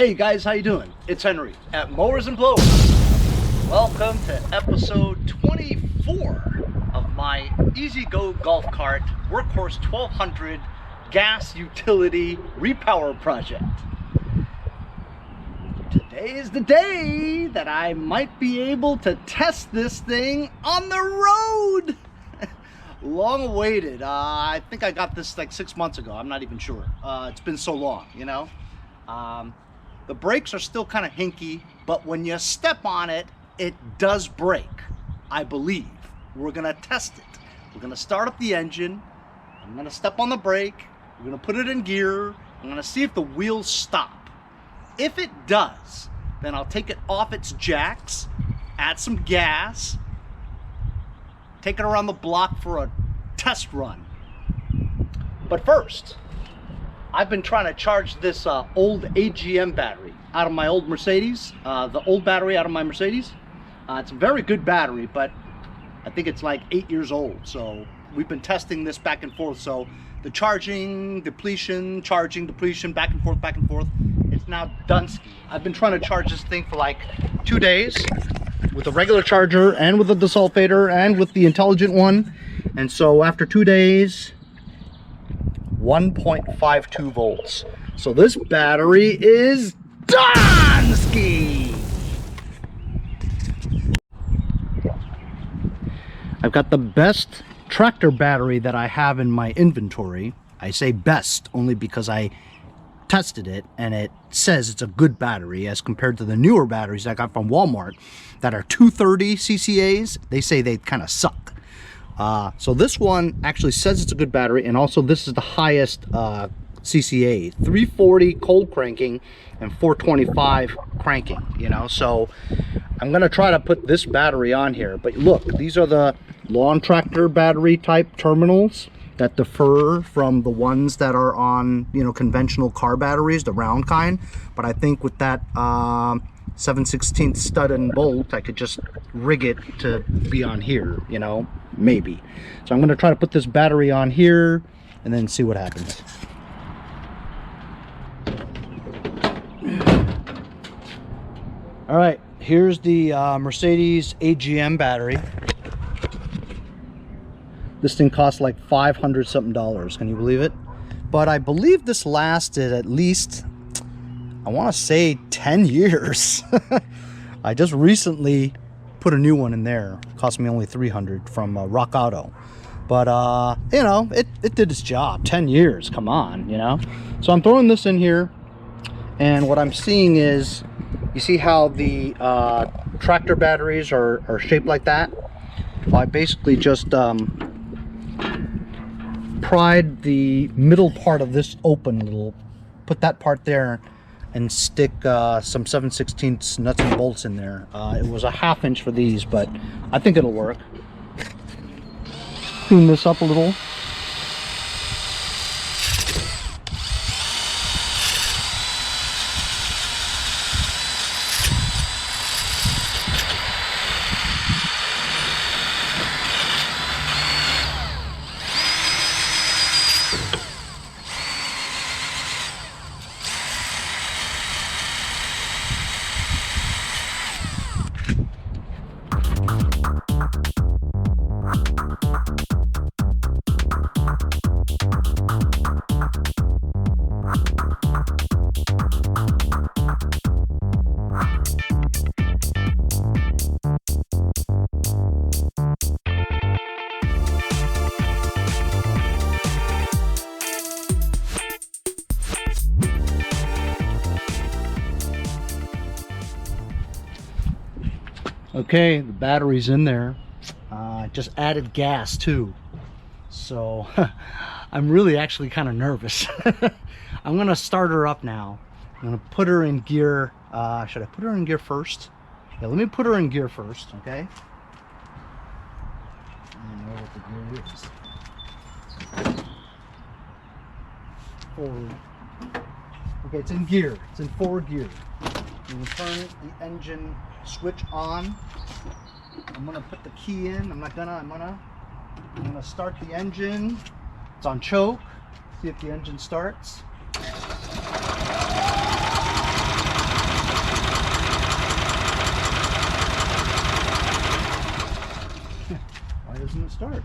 Hey guys, how you doing? It's Henry at Mowers and Blowers. Welcome to episode 24 of my Ezgo golf cart Workhorse 1200 gas utility repower project. Today is the day that I might be able to test this thing on the road. Long awaited. I think I got this like 6 months ago. I'm not even sure. It's been so long, you know. The brakes are still kind of hinky, but when you step on it, it does brake, I believe. We're gonna test it. We're gonna start up the engine. I'm gonna step on the brake. We're gonna put it in gear. I'm gonna see if the wheels stop. If it does, then I'll take it off its jacks, add some gas, take it around the block for a test run. But first, I've been trying to charge this old AGM battery out of my old Mercedes, the old battery out of my Mercedes. It's a very good battery, but I think it's like 8 years old. So we've been testing this back and forth. So the charging, depletion, charging, depletion, back and forth, it's now Dunsky. I've been trying to charge this thing for like 2 days with a regular charger and with a desulfator and with the intelligent one. And so after 2 days, 1.52 volts. So this battery is Dunsky. I've got the best tractor battery that I have in my inventory. I say best only because I tested it and it says it's a good battery as compared to the newer batteries I got from Walmart that are 230 CCAs. They say they kind of suck. So this one actually says it's a good battery, and also this is the highest CCA, 340 cold cranking and 425 cranking, you know. So I'm gonna try to put this battery on here. But look, these are the lawn tractor battery type terminals that differ from the ones that are on, you know, conventional car batteries, the round kind. But I think with that 7/16 stud and bolt, I could just rig it to be on here, you know, maybe. So I'm going to try to put this battery on here and then see what happens. All right, here's the Mercedes AGM battery. This thing costs like $500 something. Can you believe it? But I believe this lasted at least, I want to say 10 years. I just recently put a new one in there. It cost me only $300 from Rock Auto. But, you know, it did its job. 10 years, come on, you know. So I'm throwing this in here. And what I'm seeing is, you see how the tractor batteries are shaped like that? Well, I basically just pried the middle part of this open, put that part there, and stick some 7/16 nuts and bolts in there. It was a 1/2 inch for these, but I think it'll work. Clean this up a little. Okay, the battery's in there. Just added gas too. So I'm really actually kind of nervous. I'm gonna start her up now. I'm gonna put her in gear. Should I put her in gear first? Yeah, let me put her in gear first, okay? I know what the gear is. Forward. Okay, it's in gear. It's in forward gear. I'm gonna turn the engine switch on. I'm gonna put the key in. I'm gonna start the engine. It's on choke. See if the engine starts. Why doesn't it start?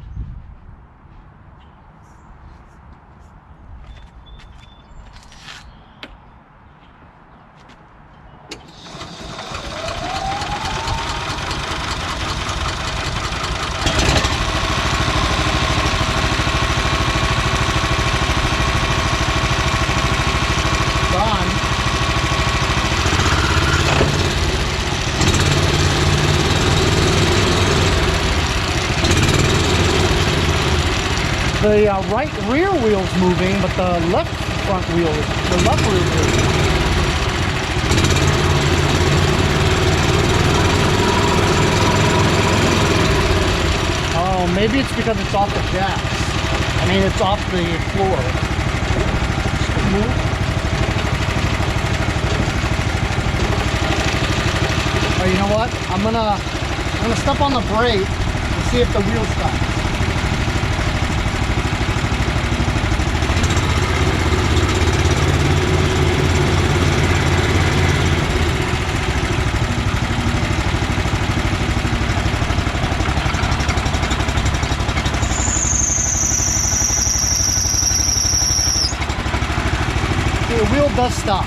The right rear wheel's moving, but the left front wheel, the left rear wheel. Oh, maybe it's because it's off the jacks. I mean, it's off the floor. Oh, you know what? I'm gonna step on the brake and see if the wheel stops. The wheel does stop.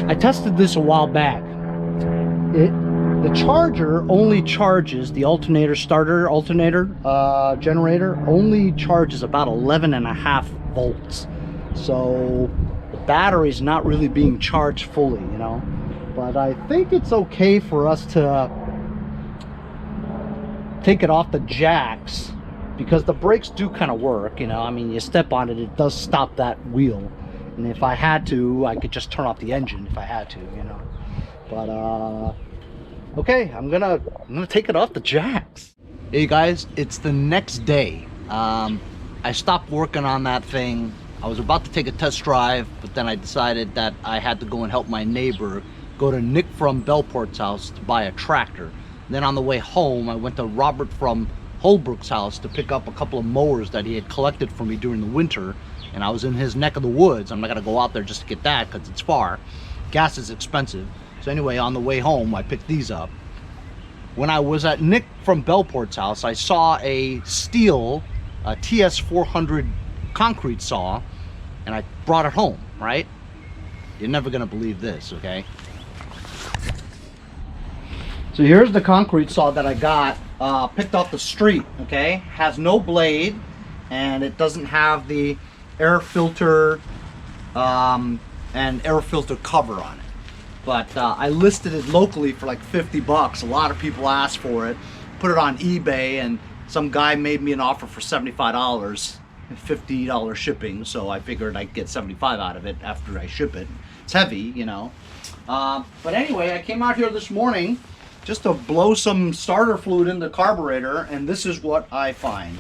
I tested this a while back. The charger only charges, the alternator generator only charges about 11.5 volts. So the battery's not really being charged fully, you know. But I think it's okay for us to take it off the jacks because the brakes do kind of work, you know. I mean, you step on it, it does stop that wheel. And if I had to, I could just turn off the engine if I had to, you know. But okay, I'm gonna take it off the jacks. Hey guys, it's the next day. I stopped working on that thing. I was about to take a test drive, but then I decided that I had to go and help my neighbor go to Nick from Bellport's house to buy a tractor. And then on the way home, I went to Robert from Holbrook's house to pick up a couple of mowers that he had collected for me during the winter. And I was in his neck of the woods. I'm not gonna go out there just to get that because it's far. Gas is expensive. So anyway, on the way home, I picked these up. When I was at Nick from Bellport's house, I saw a steel TS400 concrete saw, and I brought it home, right? You're never gonna believe this, okay? So here's the concrete saw that I got, picked off the street, okay? Has no blade, and it doesn't have the air filter and air filter cover on it. But I listed it locally for like 50 bucks. A lot of people asked for it. Put it on eBay, and some guy made me an offer for $75, $50 shipping. So I figured I'd get 75 out of it after I ship it. It's heavy, you know. But anyway, I came out here this morning just to blow some starter fluid in the carburetor, and this is what I find.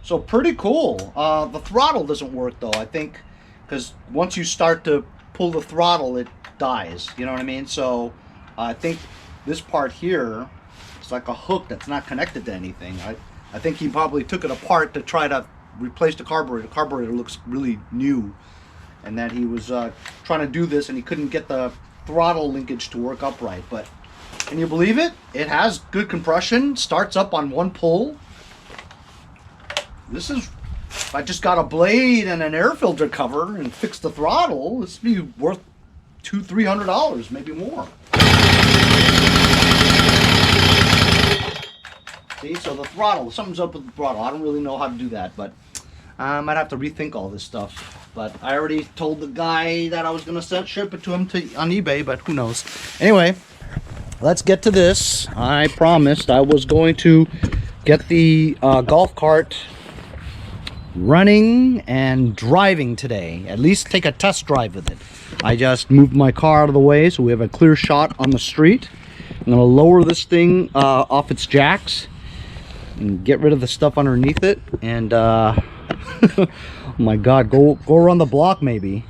So pretty cool. The throttle doesn't work though, I think, because once you start to pull the throttle, it dies. You know what I mean? So I think this part here is like a hook that's not connected to anything. I think he probably took it apart to try to replace the carburetor. The carburetor looks really new, and that he was trying to do this and he couldn't get the throttle linkage to work upright. But can you believe it? It has good compression, starts up on one pull. This is, if I just got a blade and an air filter cover and fixed the throttle, this would be worth $200-300, maybe more. See, so the throttle, something's up with the throttle. I don't really know how to do that, but I might have to rethink all this stuff. But I already told the guy that I was going to ship it to him on eBay, but who knows. Anyway, let's get to this. I promised I was going to get the golf cart running and driving today. At least take a test drive with it. I just moved my car out of the way so we have a clear shot on the street. I'm gonna lower this thing off its jacks and get rid of the stuff underneath it. And oh my God, go around the block maybe.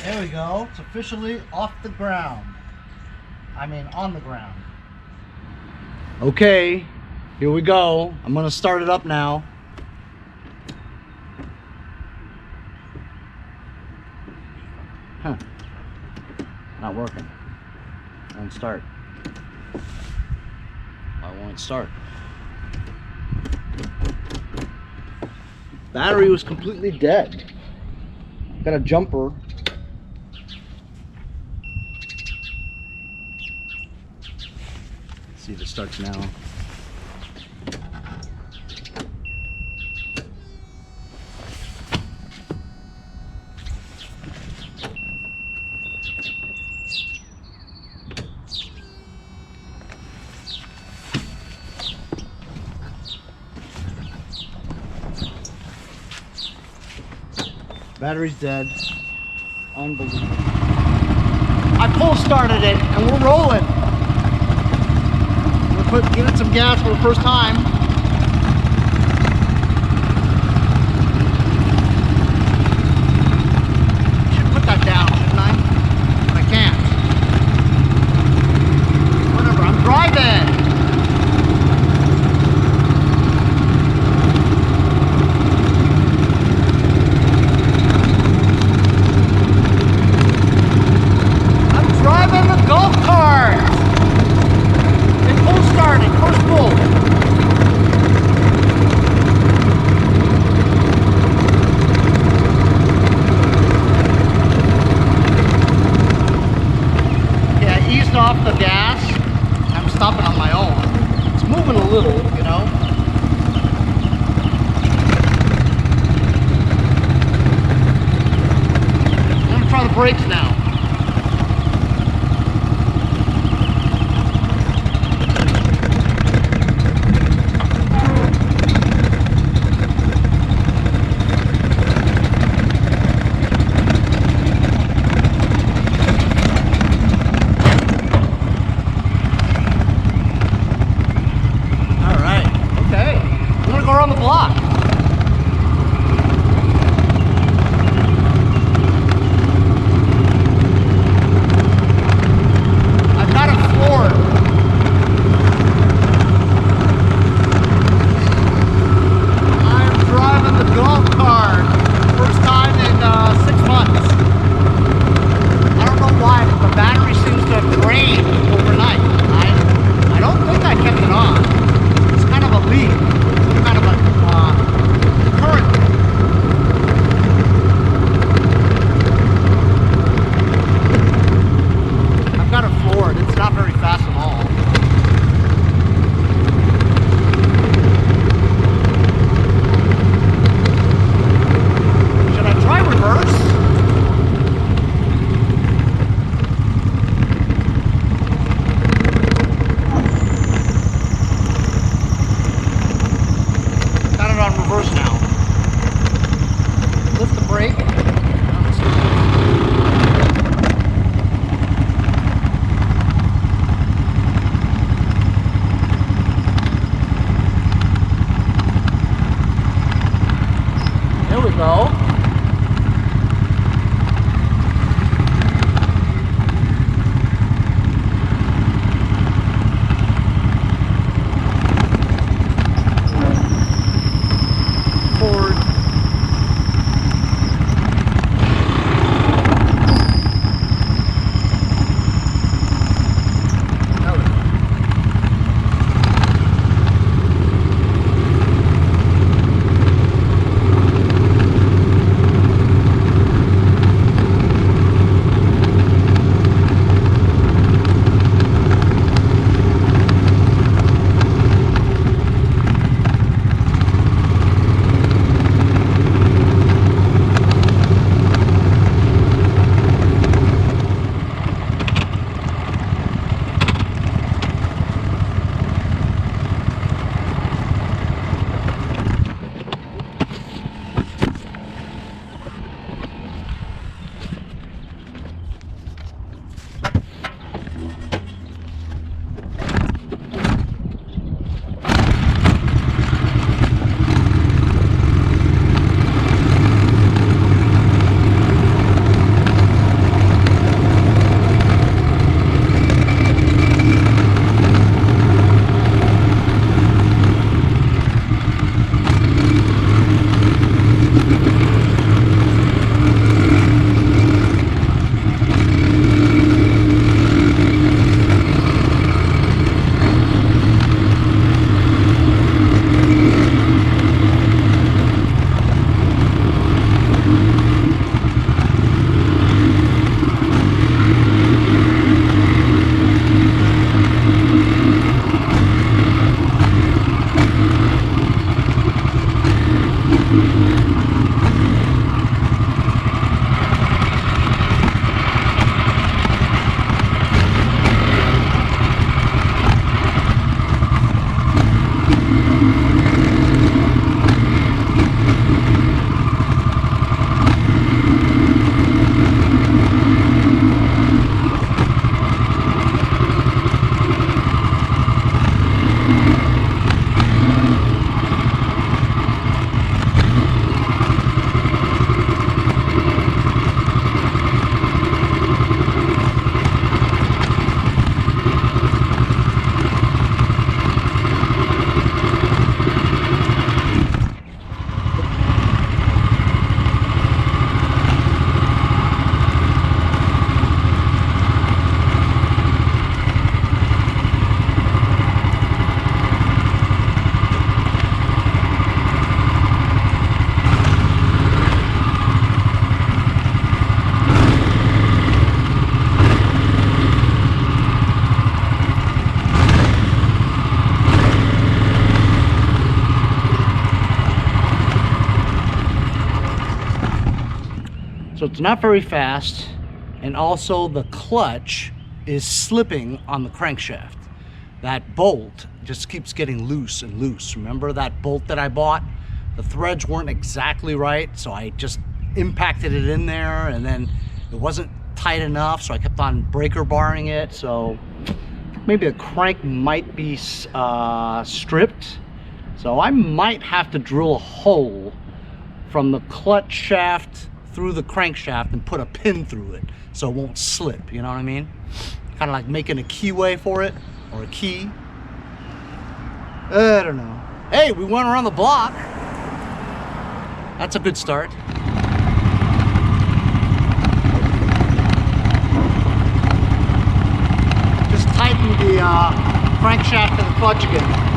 There we go. It's officially off the ground. I mean, on the ground. Okay, here we go. I'm gonna start it up now. Huh. Not working. Won't start. Why won't it start? Battery was completely dead. Got a jumper. See if it starts now. Battery's dead. Unbelievable. I full started it and we're rolling. Give it some gas for the first time. Should put that down, shouldn't I? But I can't. Whatever, I'm driving. I'm driving the golf cart. Starting, first pull. Okay, I eased off the gas. I'm stopping on my own. It's moving a little, you know. I'm gonna try the brakes now. On the block. So it's not very fast, and also the clutch is slipping on the crankshaft. That bolt just keeps getting loose and loose. Remember that bolt that I bought? The threads weren't exactly right, so I just impacted it in there, and then it wasn't tight enough, so I kept on breaker barring it. So maybe the crank might be stripped. So I might have to drill a hole from the clutch shaft through the crankshaft and put a pin through it so it won't slip, you know what I mean? Kind of like making a keyway for it, or a key. I don't know. Hey, we went around the block. That's a good start. Just tighten the crankshaft to the clutch again.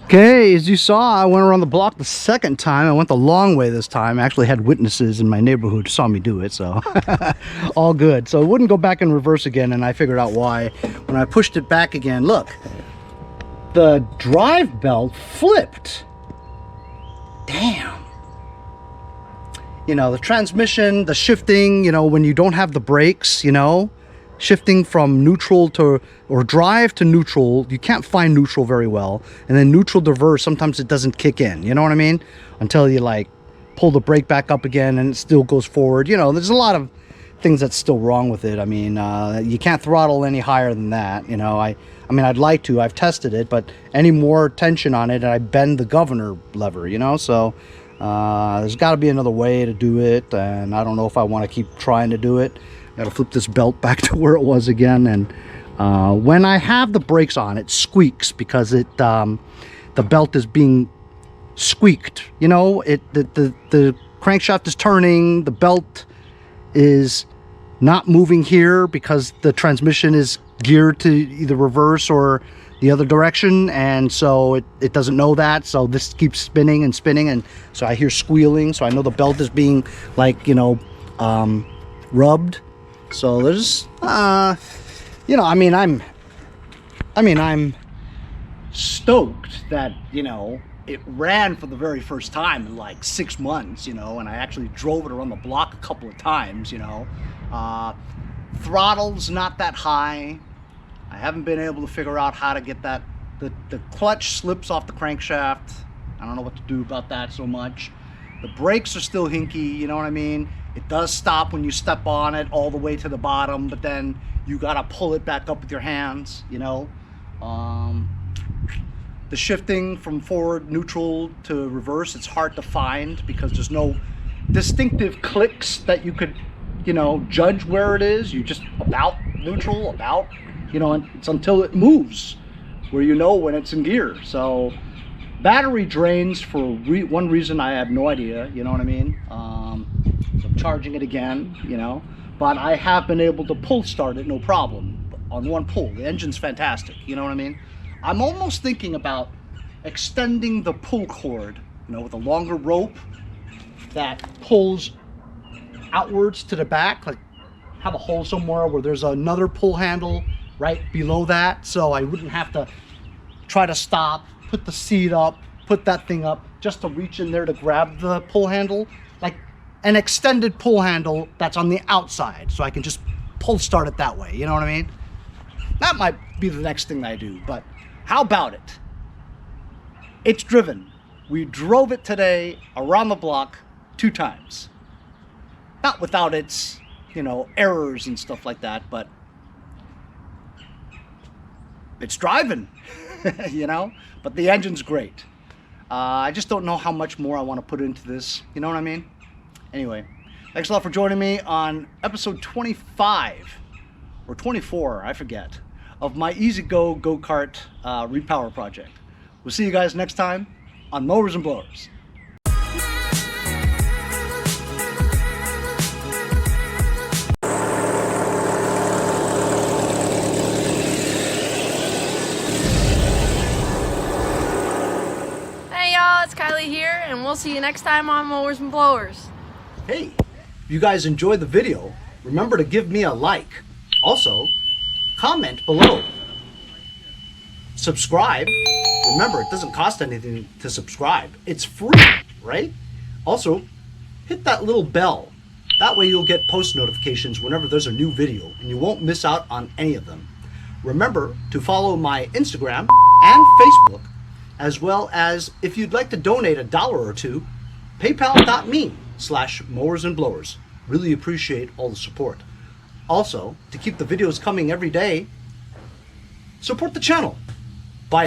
Okay, as you saw, I went around the block the second time. I went the long way this time. I actually had witnesses in my neighborhood who saw me do it, so all good. So it wouldn't go back in reverse again, and I figured out why. When I pushed it back again, look, the drive belt flipped. Damn. You know, the transmission, the shifting, you know, when you don't have the brakes, you know, shifting from neutral to, or drive to neutral, you can't find neutral very well. And then neutral to reverse, sometimes it doesn't kick in, you know what I mean? Until you like pull the brake back up again and it still goes forward. You know, there's a lot of things that's still wrong with it. I mean, you can't throttle any higher than that, you know. I mean, I'd like to, I've tested it, but any more tension on it and I bend the governor lever, you know, so there's got to be another way to do it, and I don't know if I want to keep trying to do it. Got to flip this belt back to where it was again, and when I have the brakes on, it squeaks because it the belt is being squeaked. You know, the crankshaft is turning, the belt is not moving here because the transmission is geared to either reverse or the other direction, and so it doesn't know that, so this keeps spinning and spinning, and so I hear squealing, so I know the belt is being, like, you know, rubbed. So there's you know, I mean I'm stoked that, you know, it ran for the very first time in like 6 months, you know, and I actually drove it around the block a couple of times, you know. Throttle's not that high. I haven't been able to figure out how to get that. The clutch slips off the crankshaft. I don't know what to do about that so much. The brakes are still hinky, you know what I mean? It does stop when you step on it all the way to the bottom, but then you gotta pull it back up with your hands, you know? The shifting from forward neutral to reverse, it's hard to find because there's no distinctive clicks that you could, you know, judge where it is. You just about neutral, about, you know, and it's until it moves where you know when it's in gear. So battery drains for one reason I have no idea, you know what I mean? So I'm charging it again, you know, but I have been able to pull start it no problem. on one pull. The engine's fantastic, you know what I mean? I'm almost thinking about extending the pull cord, you know, with a longer rope that pulls outwards to the back, like have a hole somewhere where there's another pull handle right below that, so I wouldn't have to try to stop, put the seat up, put that thing up, just to reach in there to grab the pull handle, like an extended pull handle that's on the outside, so I can just pull start it that way, you know what I mean? That might be the next thing I do, but how about it? It's driven. We drove it today around the block 2 times. Not without its, you know, errors and stuff like that, but it's driving, you know? But the engine's great. I just don't know how much more I want to put into this, you know what I mean? Anyway, thanks a lot for joining me on episode 25, or 24, I forget, of my Ezgo go-kart repower project. We'll see you guys next time on Mowers and Blowers. Hey y'all, it's Kylie here, and we'll see you next time on Mowers and Blowers. Hey, if you guys enjoyed the video, remember to give me a like. Also, comment below. Subscribe. Remember, it doesn't cost anything to subscribe. It's free, right? Also, hit that little bell. That way you'll get post notifications whenever there's a new video, and you won't miss out on any of them. Remember to follow my Instagram and Facebook, as well as, if you'd like to donate $1 or $2, paypal.me/mowersandblowers. Really appreciate all the support. Also, to keep the videos coming every day, support the channel. Bye.